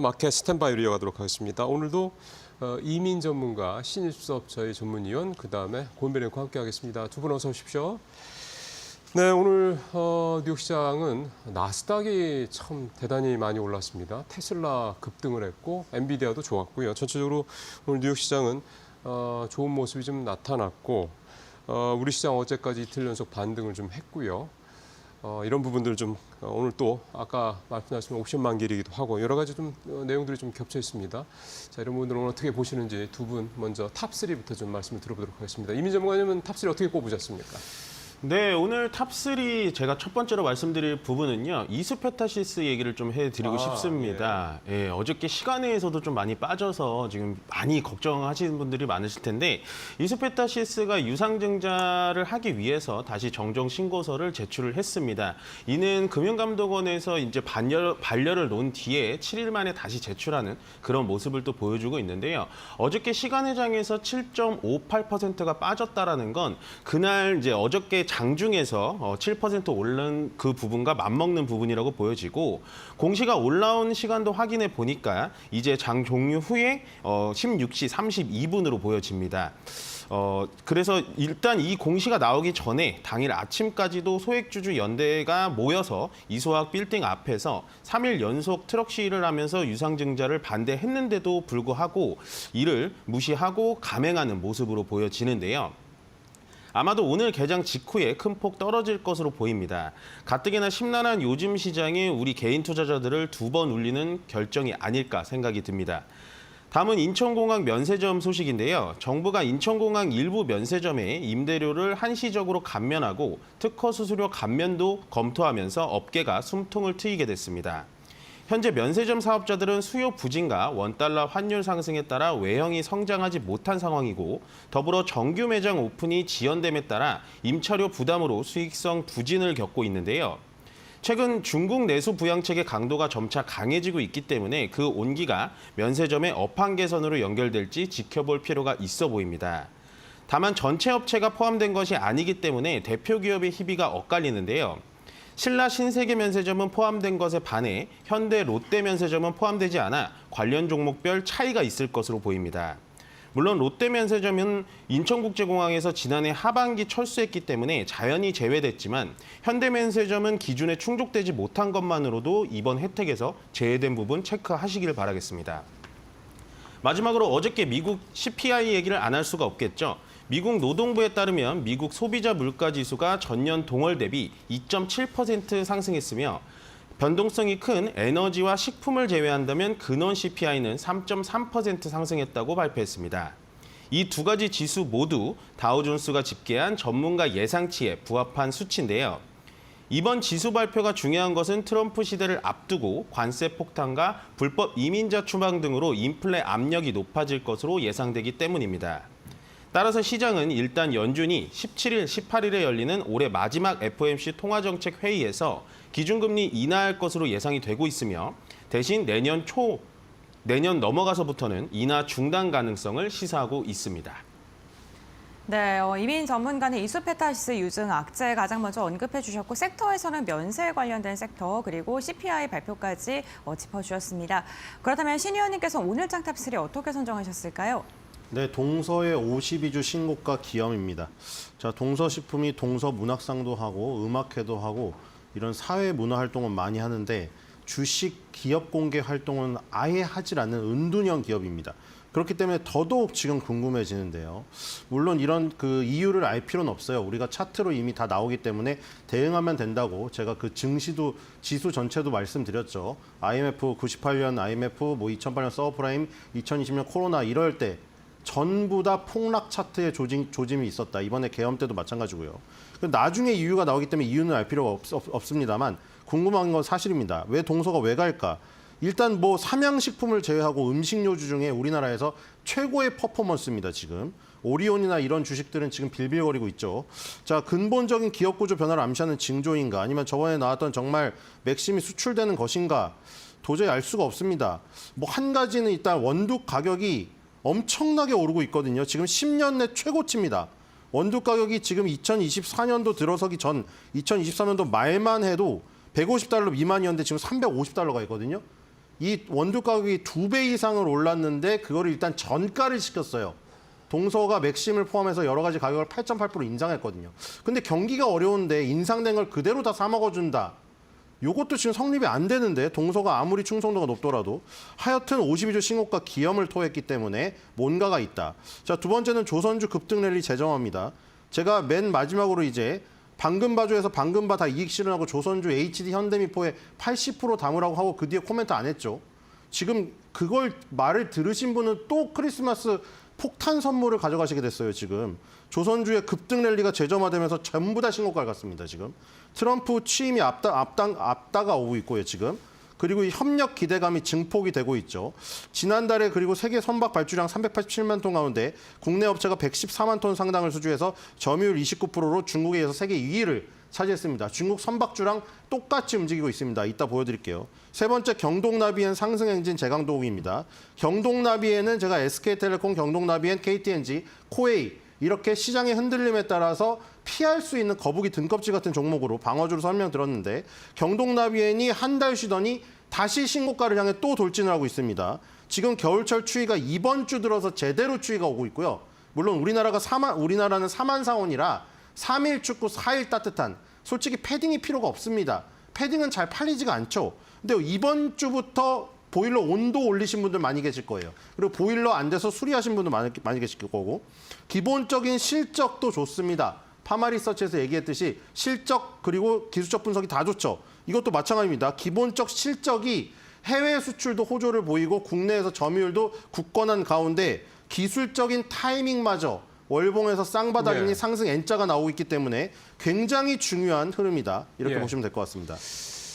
마켓 스탠바이로 이어가도록 하겠습니다. 오늘도 이민 전문가 신일수업 저희 전문위원 그다음에 권배랭과 함께하겠습니다. 두 분 어서 오십시오. 네, 오늘 뉴욕 시장은 나스닥이 참 대단히 많이 올랐습니다. 테슬라 급등을 했고 엔비디아도 좋았고요. 전체적으로 오늘 뉴욕 시장은 좋은 모습이 좀 나타났고 우리 시장 어제까지 이틀 연속 반등을 좀 했고요. 이런 부분들 좀 오늘 또 아까 말씀하신 옵션 만기이기도 하고 여러 가지 좀 내용들이 좀 겹쳐 있습니다. 자, 이런 부분들은 오늘 어떻게 보시는지 두 분 먼저 탑3부터 좀 말씀을 들어보도록 하겠습니다. 이민 전문가님은 탑3 어떻게 꼽으셨습니까? 네, 오늘 탑3 제가 첫 번째로 말씀드릴 부분은요. 이수페타시스 얘기를 좀 해드리고 싶습니다. 예, 어저께 시간에서도 좀 많이 빠져서 지금 많이 걱정하시는 분들이 많으실 텐데 이수페타시스가 유상증자를 하기 위해서 다시 정정 신고서를 제출을 했습니다. 이는 금융감독원에서 이제 반려를 놓은 뒤에 7일 만에 다시 제출하는 그런 모습을 또 보여주고 있는데요. 어저께 시간회장에서 7.58%가 빠졌다라는 건 그날 이제 어저께 장중에서 7% 오른 그 부분과 맞먹는 부분이라고 보여지고 공시가 올라온 시간도 확인해 보니까 이제 장 종료 후에 16시 32분으로 보여집니다. 그래서 일단 이 공시가 나오기 전에 당일 아침까지도 소액주주 연대가 모여서 이소학 빌딩 앞에서 3일 연속 트럭 시위를 하면서 유상증자를 반대했는데도 불구하고 이를 무시하고 감행하는 모습으로 보여지는데요. 아마도 오늘 개장 직후에 큰 폭 떨어질 것으로 보입니다. 가뜩이나 심란한 요즘 시장에 우리 개인 투자자들을 두 번 울리는 결정이 아닐까 생각이 듭니다. 다음은 인천공항 면세점 소식인데요. 정부가 인천공항 일부 면세점의 임대료를 한시적으로 감면하고 특허 수수료 감면도 검토하면서 업계가 숨통을 트이게 됐습니다. 현재 면세점 사업자들은 수요 부진과 원달러 환율 상승에 따라 외형이 성장하지 못한 상황이고 더불어 정규 매장 오픈이 지연됨에 따라 임차료 부담으로 수익성 부진을 겪고 있는데요. 최근 중국 내수 부양책의 강도가 점차 강해지고 있기 때문에 그 온기가 면세점의 업황 개선으로 연결될지 지켜볼 필요가 있어 보입니다. 다만 전체 업체가 포함된 것이 아니기 때문에 대표 기업의 희비가 엇갈리는데요. 신라 신세계 면세점은 포함된 것에 반해 현대 롯데 면세점은 포함되지 않아 관련 종목별 차이가 있을 것으로 보입니다. 물론 롯데 면세점은 인천국제공항에서 지난해 하반기 철수했기 때문에 자연히 제외됐지만 현대 면세점은 기준에 충족되지 못한 것만으로도 이번 혜택에서 제외된 부분 체크하시길 바라겠습니다. 마지막으로 어저께 미국 CPI 얘기를 안 할 수가 없겠죠. 미국 노동부에 따르면 미국 소비자 물가지수가 전년 동월 대비 2.7% 상승했으며 변동성이 큰 에너지와 식품을 제외한다면 근원 CPI는 3.3% 상승했다고 발표했습니다. 이 두 가지 지수 모두 다우존스가 집계한 전문가 예상치에 부합한 수치인데요. 이번 지수 발표가 중요한 것은 트럼프 시대를 앞두고 관세 폭탄과 불법 이민자 추방 등으로 인플레 압력이 높아질 것으로 예상되기 때문입니다. 따라서 시장은 일단 연준이 17일, 18일에 열리는 올해 마지막 FOMC 통화정책 회의에서 기준금리 인하할 것으로 예상이 되고 있으며 대신 내년 넘어가서부터는 인하 중단 가능성을 시사하고 있습니다. 네, 이민 전문가는 이수페타시스 유증 악재 가장 먼저 언급해 주셨고 섹터에서는 면세 관련된 섹터 그리고 CPI 발표까지 짚어주셨습니다. 그렇다면 신 의원님께서 오늘 장 탑3 어떻게 선정하셨을까요? 네, 동서의 52주 신고가 기염입니다. 자, 동서식품이 동서 문학상도 하고 음악회도 하고 이런 사회 문화 활동은 많이 하는데 주식 기업 공개 활동은 아예 하질 않는 은둔형 기업입니다. 그렇기 때문에 더더욱 지금 궁금해지는데요. 물론 이런 그 이유를 알 필요는 없어요. 우리가 차트로 이미 다 나오기 때문에 대응하면 된다고 제가 그 증시도 지수 전체도 말씀드렸죠. IMF 98년 IMF, 2008년 서브프라임, 2020년 코로나 이럴 때 전부 다 폭락 차트의 조짐이 있었다. 이번에 계엄 때도 마찬가지고요. 나중에 이유가 나오기 때문에 이유는 알 필요가 없습니다만 궁금한 건 사실입니다. 왜 동서가 왜 갈까? 일단 뭐 삼양식품을 제외하고 음식료주 중에 우리나라에서 최고의 퍼포먼스입니다. 지금 오리온이나 이런 주식들은 지금 빌빌거리고 있죠. 자, 근본적인 기업 구조 변화를 암시하는 징조인가 아니면 저번에 나왔던 정말 맥심이 수출되는 것인가 도저히 알 수가 없습니다. 뭐 한 가지는 일단 원두 가격이 엄청나게 오르고 있거든요. 지금 10년 내 최고치입니다. 원두 가격이 지금 2024년도 들어서기 전 2023년도 말만 해도 150달러 미만이었는데 지금 350달러가 있거든요. 이 원두 가격이 2배 이상을 올랐는데 그거를 일단 전가를 시켰어요. 동서가 맥심을 포함해서 여러 가지 가격을 8.8% 인상했거든요. 근데 경기가 어려운데 인상된 걸 그대로 다 사 먹어준다. 요것도 지금 성립이 안 되는데 동서가 아무리 충성도가 높더라도 하여튼 52주 신고가 기염을 토했기 때문에 뭔가가 있다. 자, 두 번째는 조선주 급등 랠리 재정화입니다. 제가 맨 마지막으로 이제 방금바주에서 방금바 다 이익 실현하고 조선주, HD, 현대미포에 80% 담으라고 하고 그 뒤에 코멘트 안 했죠. 지금 그걸 말을 들으신 분은 또 크리스마스 폭탄 선물을 가져가시게 됐어요, 지금. 조선주의 급등 랠리가 재점화되면서 전부 다 신고가를 갔습니다, 지금. 트럼프 취임이 앞다가 오고 있고요, 지금. 그리고 이 협력 기대감이 증폭이 되고 있죠. 지난달에 그리고 세계 선박 발주량 387만 톤 가운데 국내 업체가 114만 톤 상당을 수주해서 점유율 29%로 중국에 의해서 세계 2위를 차지했습니다. 중국 선박주랑 똑같이 움직이고 있습니다. 이따 보여드릴게요. 세 번째, 경동나비엔 상승 행진 재강도국입니다. 경동나비엔은 제가 SK텔레콤, 경동나비엔, KTNG, 코웨이 이렇게 시장의 흔들림에 따라서 피할 수 있는 거북이 등껍질 같은 종목으로 방어주로 설명드렸는데 경동나비엔이 한 달 쉬더니 다시 신고가를 향해 또 돌진을 하고 있습니다. 지금 겨울철 추위가 이번 주 들어서 제대로 추위가 오고 있고요. 물론 우리나라는 4만 사원이라 3일 춥고 4일 따뜻한 솔직히 패딩이 필요가 없습니다. 패딩은 잘 팔리지가 않죠. 근데 이번 주부터 보일러 온도 올리신 분들 많이 계실 거예요. 그리고 보일러 안 돼서 수리하신 분들 많이 계실 거고 기본적인 실적도 좋습니다. 파마리서치에서 얘기했듯이 실적 그리고 기술적 분석이 다 좋죠. 이것도 마찬가지입니다. 기본적 실적이 해외 수출도 호조를 보이고 국내에서 점유율도 굳건한 가운데 기술적인 타이밍마저 월봉에서 쌍바닥이니 네. 상승 N자가 나오고 있기 때문에 굉장히 중요한 흐름이다. 이렇게 예. 보시면 될 것 같습니다.